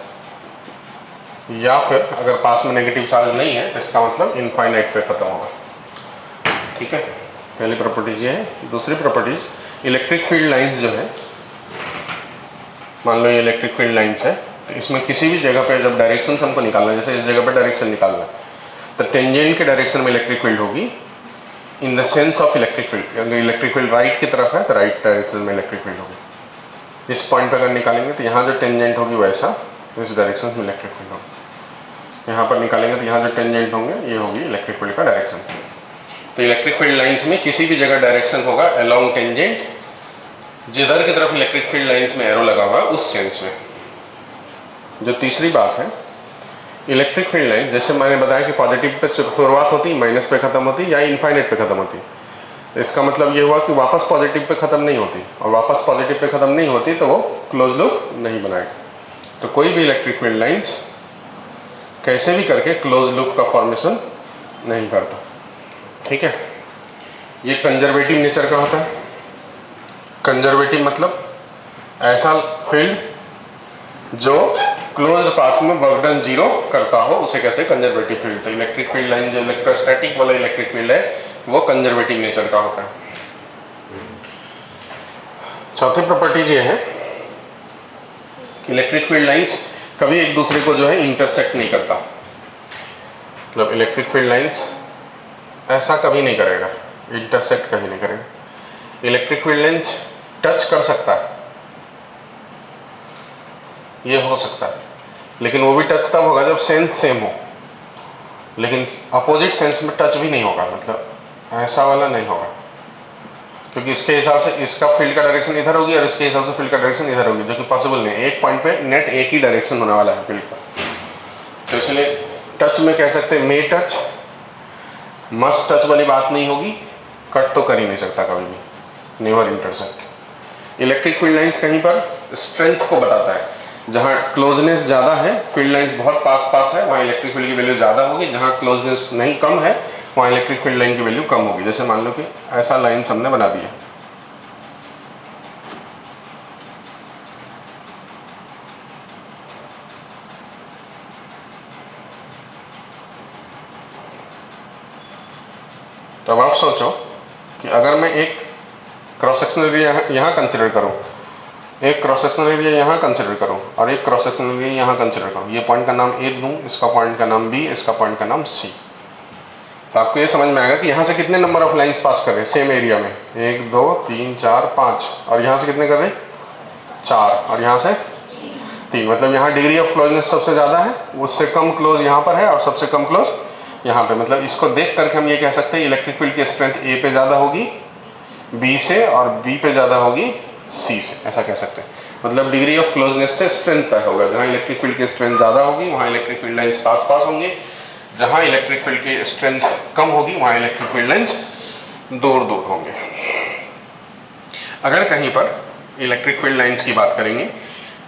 या फिर अगर पास में नेगेटिव चार्ज नहीं है तो इसका मतलब इनफाइनाइट पे खत्म होगा। ठीक है, पहली प्रॉपर्टीज ये है। दूसरी प्रॉपर्टीज, इलेक्ट्रिक फील्ड लाइंस जो है, मान लो ये इलेक्ट्रिक फील्ड लाइंस है, तो इसमें किसी भी जगह पे जब डायरेक्शन हमको निकालना है, जैसे इस जगह पे डायरेक्शन निकालना है, तो टेंजेंट के डायरेक्शन में इलेक्ट्रिक फील्ड होगी in the sense of electric field. अगर इलेक्ट्रिक फील्ड राइट की तरफ है तो राइट डायरेक्शन में इलेक्ट्रिक फील्ड होगी। इस पॉइंट पर अगर निकालेंगे तो यहाँ जो टेंजेंट होगी वैसा इस डायरेक्शन में इलेक्ट्रिक फील्ड होगी। यहाँ पर निकालेंगे तो यहाँ जो टेंजेंट होंगे ये होगी इलेक्ट्रिक फील्ड का डायरेक्शन। तो इलेक्ट्रिक फील्ड लाइंस में किसी भी जगह डायरेक्शन होगा अलोंग टेंजेंट, जिधर की तरफ इलेक्ट्रिक फील्ड लाइंस में एरो लगा हुआ है उस सेंस में। जो तीसरी बात है, इलेक्ट्रिक फील्ड लाइन, जैसे मैंने बताया कि पॉजिटिव पे शुरुआत होती, माइनस पे खत्म होती, या इनफाइनाइट पे खत्म होती। इसका मतलब ये हुआ कि वापस पॉजिटिव पे खत्म नहीं होती, और वापस पॉजिटिव पे खत्म नहीं होती तो वो क्लोज लूप नहीं बनाएगा। तो कोई भी इलेक्ट्रिक फील्ड लाइंस कैसे भी करके क्लोज लूप का फॉर्मेशन नहीं करता। ठीक है, ये कंजर्वेटिव नेचर का होता है। कंजर्वेटिव मतलब ऐसा फील्ड जो क्लोज पाथ में वर्क डन 0 करता हो, उसे कहते हैं कंजर्वेटिव फील्ड। तो इलेक्ट्रिक फील्ड लाइन जो इलेक्ट्रोस्टैटिक वाला इलेक्ट्रिक फील्ड है वो कंजर्वेटिव नेचर का होता है। चौथी प्रॉपर्टीज ये है कि इलेक्ट्रिक फील्ड लाइंस कभी एक दूसरे को जो है इंटरसेक्ट नहीं करता। मतलब इलेक्ट्रिक फील्ड लाइंस ऐसा कभी नहीं करेगा, इंटरसेक्ट कभी नहीं करेगा। इलेक्ट्रिक फील्ड लाइंस टच कर सकता है, ये हो सकता है, लेकिन वो भी टच तब होगा जब सेंस सेम हो। लेकिन अपोजिट सेंस में टच भी नहीं होगा, मतलब ऐसा वाला नहीं होगा, क्योंकि इसके हिसाब से इसका फील्ड का डायरेक्शन इधर होगी और इसके हिसाब से फील्ड का डायरेक्शन इधर होगी, जो कि पॉसिबल नहीं है। एक पॉइंट पे नेट एक ही डायरेक्शन होने वाला है फील्ड का। तो इसलिए टच में कह सकते हैं मे टच, मस्ट टच वाली बात नहीं होगी। कट तो कर ही नहीं सकता कभी भी, never intersect. Electric field lines कहीं पर स्ट्रेंथ को बताता है। जहाँ क्लोजनेस ज़्यादा है, फील्ड लाइंस बहुत पास पास है, वहाँ इलेक्ट्रिक फील्ड की वैल्यू ज़्यादा होगी। जहाँ क्लोजनेस नहीं कम है, वहाँ इलेक्ट्रिक फील्ड लाइन की वैल्यू कम होगी। जैसे मान लो कि ऐसा लाइन हमने बना दिया, तो अब आप सोचो कि अगर मैं एक क्रॉस सेक्शनल एरिया यहाँ कंसिडर करूँ, एक क्रॉस सेक्शनल एरिया यहाँ कंसिडर करूँ और एक क्रॉस सेक्शनल एरिया यहाँ कंसिडर करूँ। ये पॉइंट का नाम A दूँ, इसका पॉइंट का नाम B, इसका पॉइंट का नाम C। तो आपको ये समझ में आएगा कि यहाँ से कितने नंबर ऑफ लाइंस पास कर रहे हैं सेम एरिया में, 1 2 3 4 5, और यहाँ से कितने कर रहे हैं 4, और यहाँ से 3। मतलब यहाँ डिग्री ऑफ क्लोजनेस सबसे ज़्यादा है, उससे कम क्लोज यहाँ पर है और सबसे कम क्लोज यहाँ पे। मतलब इसको देख करके हम ये कह सकते हैं इलेक्ट्रिक फील्ड की स्ट्रेंथ A पे ज़्यादा होगी बी से और बी पे ज़्यादा होगी सी से, ऐसा कह सकते हैं। मतलब डिग्री ऑफ क्लोजनेस से स्ट्रेंथ तय होगा। जहाँ इलेक्ट्रिक फील्ड की स्ट्रेंथ ज़्यादा होगी वहाँ इलेक्ट्रिक फील्ड लाइन्स पास पास होंगे, जहाँ इलेक्ट्रिक फील्ड की स्ट्रेंथ कम होगी वहाँ इलेक्ट्रिक फील्ड लाइन्स दूर दूर होंगे। अगर कहीं पर इलेक्ट्रिक फील्ड लाइन्स की बात करेंगे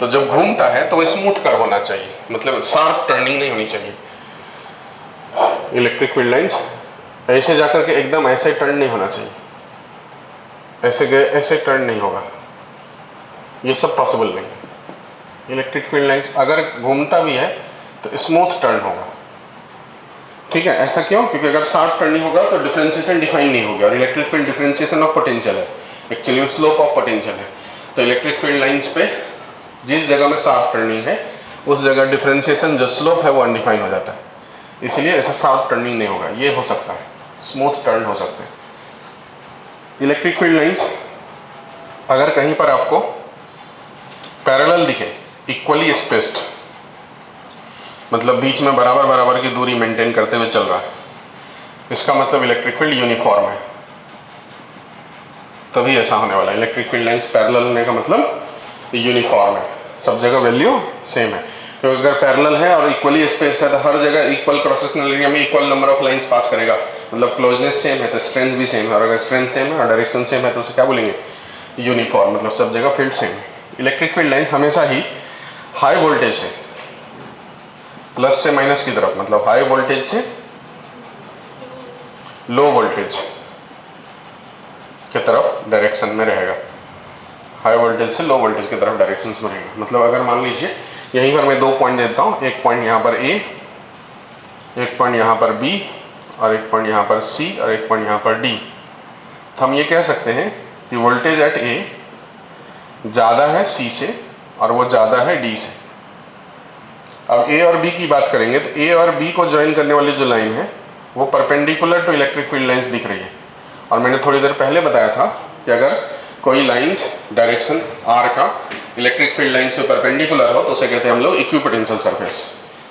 तो जब घूमता है तो स्मूथ कर्व होना चाहिए, मतलब शार्प टर्निंग नहीं होनी चाहिए। इलेक्ट्रिक फील्ड लाइन्स ऐसे जाकर के एकदम ऐसे टर्न नहीं होना चाहिए, ऐसे गए ऐसे टर्न नहीं होगा, ये सब पॉसिबल नहीं है। इलेक्ट्रिक फील्ड लाइन्स अगर घूमता भी है तो स्मूथ टर्न होगा, ठीक है। ऐसा क्यों? क्योंकि अगर शार्प टर्निंग होगा तो डिफरेंशिएशन डिफाइन नहीं होगा, और electric field differentiation of potential है, एक्चुअली स्लोप ऑफ पोटेंशियल है। तो इलेक्ट्रिक फील्ड लाइन्स पे जिस जगह में शार्प टर्निंग है उस जगह डिफरेंशिएशन जो स्लोप है वो अनडिफाइन हो जाता है, इसलिए ऐसा शार्प टर्निंग नहीं होगा। ये हो सकता है, स्मूथ टर्न हो सकते हैं। इलेक्ट्रिक फील्ड लाइन्स अगर कहीं पर आपको पैरेलल दिखे, इक्वली स्पेस्ड, मतलब बीच में बराबर बराबर की दूरी मेंटेन करते हुए चल रहा है, इसका मतलब इलेक्ट्रिक फील्ड यूनिफॉर्म है, तभी ऐसा होने वाला है। इलेक्ट्रिक फील्ड लाइन्स पैरेलल होने का मतलब यूनिफॉर्म है, सब जगह वैल्यू सेम है। तो अगर पैरेलल है और इक्वली स्पेस्ड है तो हर जगह इक्वल क्रॉस सेक्शनल एरिया में equal number of lines pass करेगा, मतलब क्लोजनेस सेम है तो स्ट्रेंथ भी सेम है, और अगर स्ट्रेंथ सेम है और डायरेक्शन सेम है तो उसे क्या बोलेंगे? यूनिफॉर्म, मतलब सब जगह फील्ड सेम है। इलेक्ट्रिक फील्ड लाइन्स हमेशा ही हाई वोल्टेज से प्लस से माइनस की तरफ, मतलब हाई वोल्टेज से लो वोल्टेज की तरफ डायरेक्शन में रहेगा, हाई वोल्टेज से लो वोल्टेज की तरफ डायरेक्शन में रहेगा। मतलब अगर मान लीजिए यहीं पर मैं दो पॉइंट देता हूँ, एक पॉइंट यहाँ पर ए, एक पॉइंट यहाँ पर बी, और एक पॉइंट यहाँ पर सी, और एक पॉइंट यहाँ पर डी, तो हम ये कह सकते हैं कि वोल्टेज एट ए ज़्यादा है सी से और वो ज़्यादा है डी से। अब ए और बी की बात करेंगे तो ए और बी को ज्वाइन करने वाली जो लाइन है वो perpendicular to electric field lines दिख रही है, और मैंने थोड़ी देर पहले बताया था कि अगर कोई लाइन्स डायरेक्शन आर का इलेक्ट्रिक फील्ड लाइन्स पे परपेंडिकुलर हो तो उसे कहते हैं हम लोग इक्विपोटेंशियल सरफेस,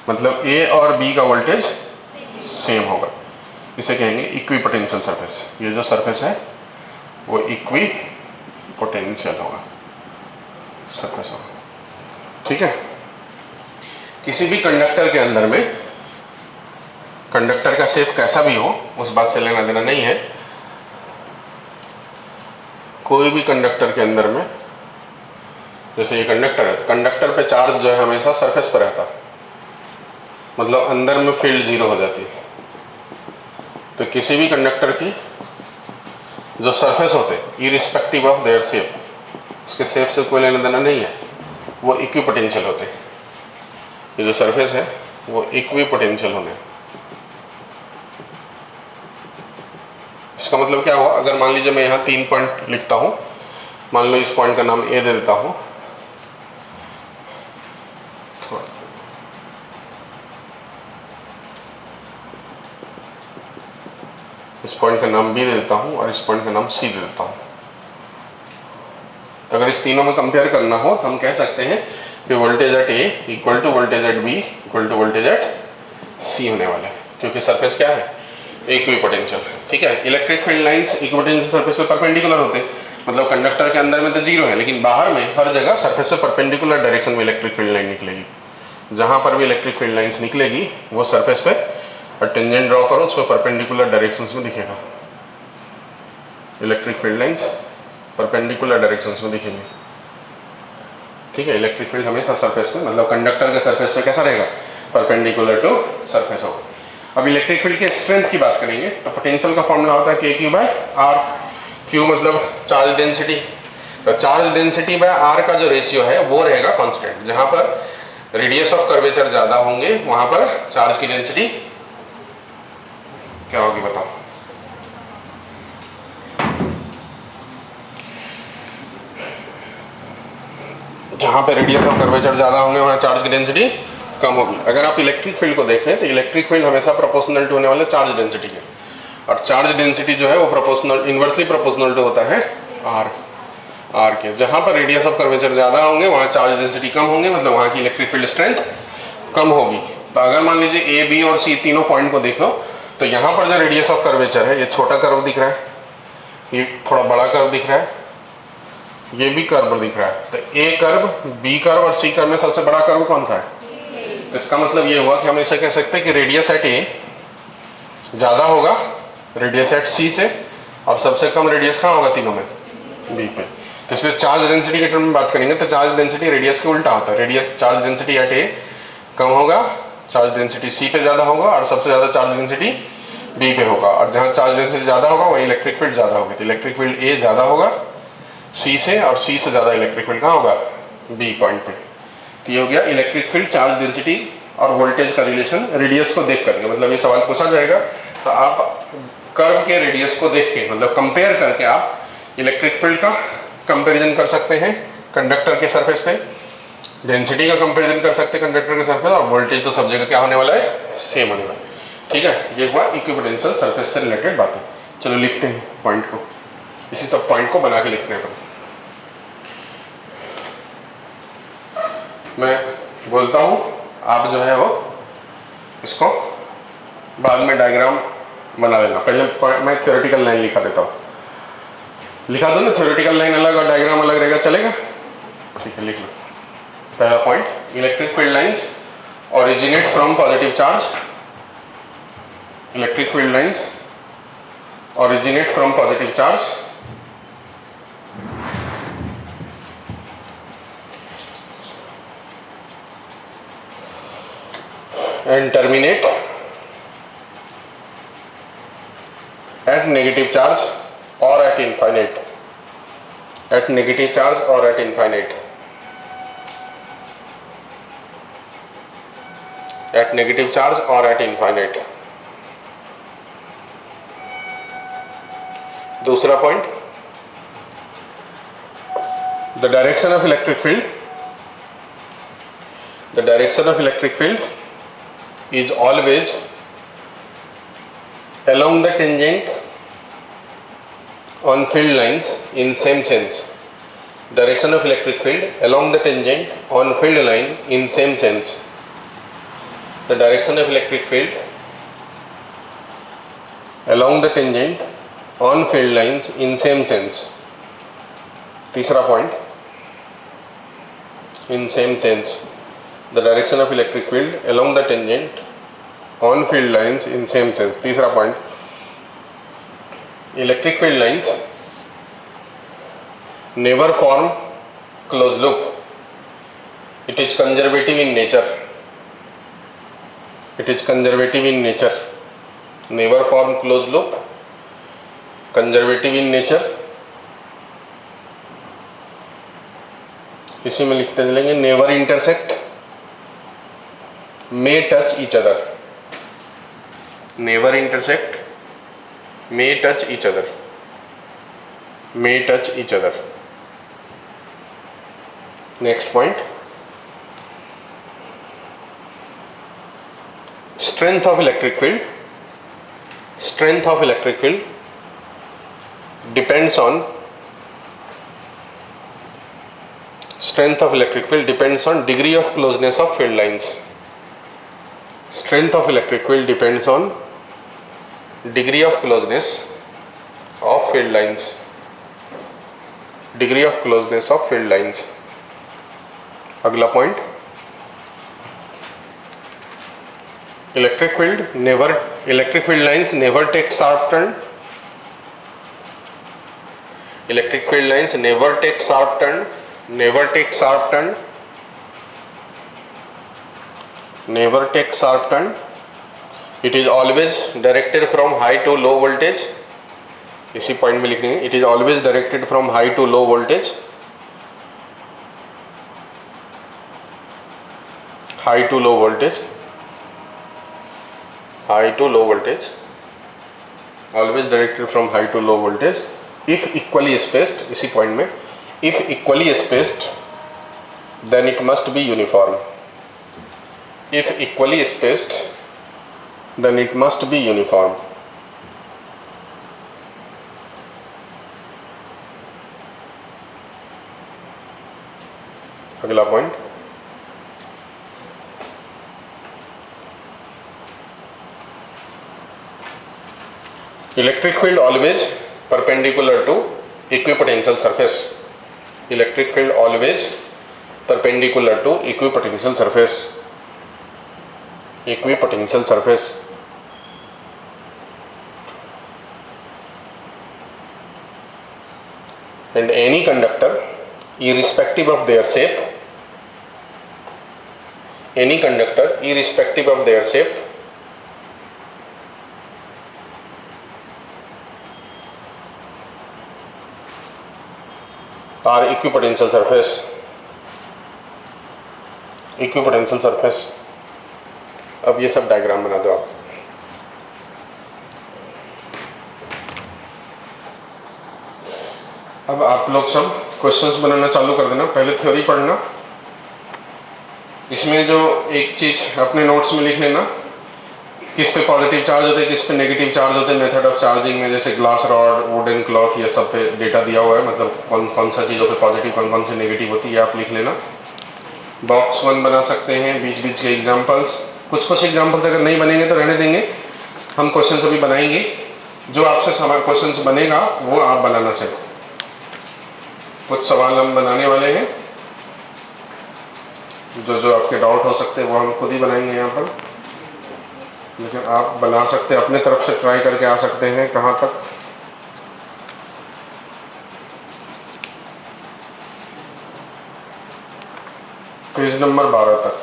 मतलब ए और बी का वोल्टेज सेम होगा, इसे कहेंगे इक्विपोटेंशियल सरफेस। ये जो सरफेस है वो इक्विपोटेंशियल होगा, सरफेस होगा, ठीक है। किसी भी कंडक्टर के अंदर में, कंडक्टर का शेप कैसा भी हो उस बात से लेना देना नहीं है, कोई भी कंडक्टर के अंदर में, जैसे ये कंडक्टर है, कंडक्टर पे चार्ज जो है हमेशा सरफेस पर रहता है, मतलब अंदर में फील्ड जीरो हो जाती है। तो किसी भी कंडक्टर की जो सरफेस होते इरिस्पेक्टिव ऑफ देयर शेप, उसके शेप से कोई लेना देना नहीं है, वो इक्विपोटेंशियल होते हैं। ये जो सरफेस है वो इक्विपोटेंशियल होने, इसका मतलब क्या हुआ? अगर मान लीजिए मैं यहाँ 3 पॉइंट लिखता हूँ, मान लो इस पॉइंट का नाम ए दे देता हूँ, इस पॉइंट का नाम बी दे देता हूँ और इस पॉइंट का नाम सी दे देता हूँ। तो अगर इस तीनों में कंपेयर करना हो तो हम कह सकते हैं कि voltage at A equal to voltage at B equal to voltage at C होने वाला है, क्योंकि सरफेस क्या है? इक्विपोटेंशियल, ठीक है। Electric field lines equipotential surface पे परपेंडिकुलर होते हैं, मतलब कंडक्टर के अंदर में तो जीरो है, लेकिन बाहर में हर जगह सरफेस पे परपेंडिकुलर डायरेक्शन में इलेक्ट्रिक फील्ड लाइन निकलेगी। जहाँ पर भी इलेक्ट्रिक फील्ड लाइन्स निकलेगी वो सरफेस पे, और टेंजेंट ड्रॉ करो उस पर परपेंडिकुलर डायरेक्शंस में दिखेगा, electric field lines perpendicular directions में दिखेंगे, ठीक है। इलेक्ट्रिक फील्ड हमेशा सरफेस में, मतलब कंडक्टर के सरफेस पे कैसा रहेगा? परपेंडिकुलर टू सरफेस होगा। अब इलेक्ट्रिक फील्ड के स्ट्रेंथ की बात करेंगे तो पोटेंशियल का फॉर्मूला होता है के क्यू बाय आर, क्यू मतलब चार्ज डेंसिटी, तो चार्ज डेंसिटी बाय आर का जो रेशियो है वो रहेगा कांस्टेंट। जहां पर रेडियस ऑफ कर्वेचर ज्यादा होंगे वहां पर चार्ज की डेंसिटी क्या होगी बताओ? जहां पे रेडियस ऑफ कर्वेचर ज्यादा होंगे वहां चार्ज की डेंसिटी कम होगी। अगर आप इलेक्ट्रिक फील्ड को देखें तो इलेक्ट्रिक फील्ड हमेशा प्रोपोर्शनल टू होने वाले चार्ज डेंसिटी के, और चार्ज डेंसिटी जो है वो प्रोपोर्शनल, इनवर्सली प्रोपोर्शनल टू होता है आर के। जहां पर रेडियस ऑफ कर्वेचर ज्यादा होंगे वहां चार्ज डेंसिटी कम होंगे, मतलब वहां की इलेक्ट्रिक फील्ड स्ट्रेंथ कम होगी। तो अगर मान लीजिए ए बी और सी तीनों पॉइंट को देख लो तो यहाँ पर जो रेडियस ऑफ कर्वेचर है ये छोटा कर्व दिख रहा है, ये थोड़ा बड़ा कर्व दिख रहा है, ये भी कर्व दिख रहा है, तो ए कर्व, बी कर्व और सी कर्व में सबसे बड़ा कर्व कौन सा है? इसका मतलब ये हुआ कि हम इसे कह सकते हैं कि रेडियस एट ए ज़्यादा होगा रेडियस एट सी से, और सबसे कम रेडियस कहाँ होगा तीनों में? बी पे। तो इसलिए चार्ज डेंसिटी के टर्म में बात करेंगे तो चार्ज डेंसिटी रेडियस के उल्टा होता है। रेडियस चार्ज डेंसिटी एट ए कम होगा, चार्ज डेंसिटी सी पे ज़्यादा होगा, और सबसे ज़्यादा चार्ज डेंसिटी बी पे होगा। और जहाँ चार्ज डेंसिटी ज़्यादा होगा वहीं इलेक्ट्रिक फील्ड ज़्यादा होगी। तो इलेक्ट्रिक फील्ड ए ज़्यादा होगा सी से, और सी से ज़्यादा इलेक्ट्रिक फील्ड कहाँ होगा? बी पॉइंट पे। तो ये हो गया इलेक्ट्रिक फील्ड, चार्ज डेंसिटी और वोल्टेज का रिलेशन रेडियस को देख करके। मतलब ये सवाल पूछा जाएगा तो आप कर्व के रेडियस को देख के, मतलब कंपेयर करके आप इलेक्ट्रिक फील्ड का कंपैरिजन कर सकते हैं कंडक्टर के सरफेस पे, डेंसिटी का कंपैरिजन कर सकते हैं कंडक्टर के सरफेस, और वोल्टेज तो सब जगह क्या होने वाला है? सेम होने वाला है। ठीक है, ये हुआ इक्विपोटेंशियल सरफेस से रिलेटेड बातें। चलो लिखते हैं पॉइंट को, इसी सब पॉइंट को बना के लिखते हैं। मैं बोलता हूँ, आप जो है वो इसको बाद में डायग्राम बना लेना। पहले मैं थ्योरेटिकल लाइन लिखा देता हूँ, लिखा दो ना, थ्योरेटिकल लाइन अलग और डायग्राम अलग रहेगा, चलेगा? ठीक है, लिख लो। पहला point, electric field lines originate from positive charge. Electric field lines originate from positive charge and terminate at negative charge or at infinite, at negative charge or at infinite, at negative charge or at infinite. दूसरा point, the direction of electric field, the direction of electric field is always along the tangent on field lines in same sense. Direction of electric field along the tangent on field line in same sense. The direction of electric field along the tangent on field lines in same sense. तीसरा point, in same sense. The direction of electric field along the tangent on field lines in same sense. तीसरा point, electric field lines never form closed loop. It is conservative in nature. It is conservative in nature. Never form closed loop. Conservative in nature. इसी में लिखते चलेंगे, never intersect. May touch each other. Never intersect. May touch each other. May touch each other. Next point. Strength of electric field. Strength of electric field depends on, strength of electric field depends on degree of closeness of field lines. Strength of electric field depends on degree of closeness of field lines. Degree of closeness of field lines. अगला point, electric field lines never take sharp turn. Electric field lines never take sharp turn. Never take sharp turn. Never take sharp turn. It is always directed from high to low voltage. इसी point में लिखने, it is always directed from high to low voltage. High to low voltage. High to low voltage. Always directed from high to low voltage. If equally spaced, इसी point में, if equally spaced, then it must be uniform. If equally spaced, then it must be uniform. अगला point, electric field always perpendicular to equipotential surface. Electric field always perpendicular to equipotential surface. Equipotential surface. And any conductor, irrespective of their shape, any conductor, irrespective of their shape, are equipotential surface. Equipotential surface. अब ये सब diagram बना दो आप. अब आप लोग सब क्वेश्चंस बनाना चालू कर देना. पहले थ्योरी पढ़ना. इसमें जो एक चीज अपने नोट्स में लिख लेना, किस पे पॉजिटिव चार्ज होते हैं, किस पे नेगेटिव चार्ज होते हैं. मेथड ऑफ चार्जिंग में जैसे ग्लास रॉड, वुडन क्लॉथ, ये सब पे डेटा दिया हुआ है. मतलब कौन कौन सा चीज़ों पे पॉजिटिव, कौन कौन सी नेगेटिव होती है, आप लिख लेना. बॉक्स 1 बना सकते हैं. बीच बीच के एग्जांपल्स, कुछ एग्जांपल्स अगर नहीं बनेंगे तो रहने देंगे. हम क्वेश्चन अभी बनाएंगे. जो आपसे क्वेश्चन बनेगा वो आप बनाना सीखो. कुछ सवाल हम बनाने वाले हैं. जो आपके डाउट हो सकते हैं वो हम खुद ही बनाएंगे यहाँ पर. लेकिन आप बना सकते हैं, अपने तरफ से ट्राई करके आ सकते हैं. कहाँ तक? पेज नंबर 12 तक.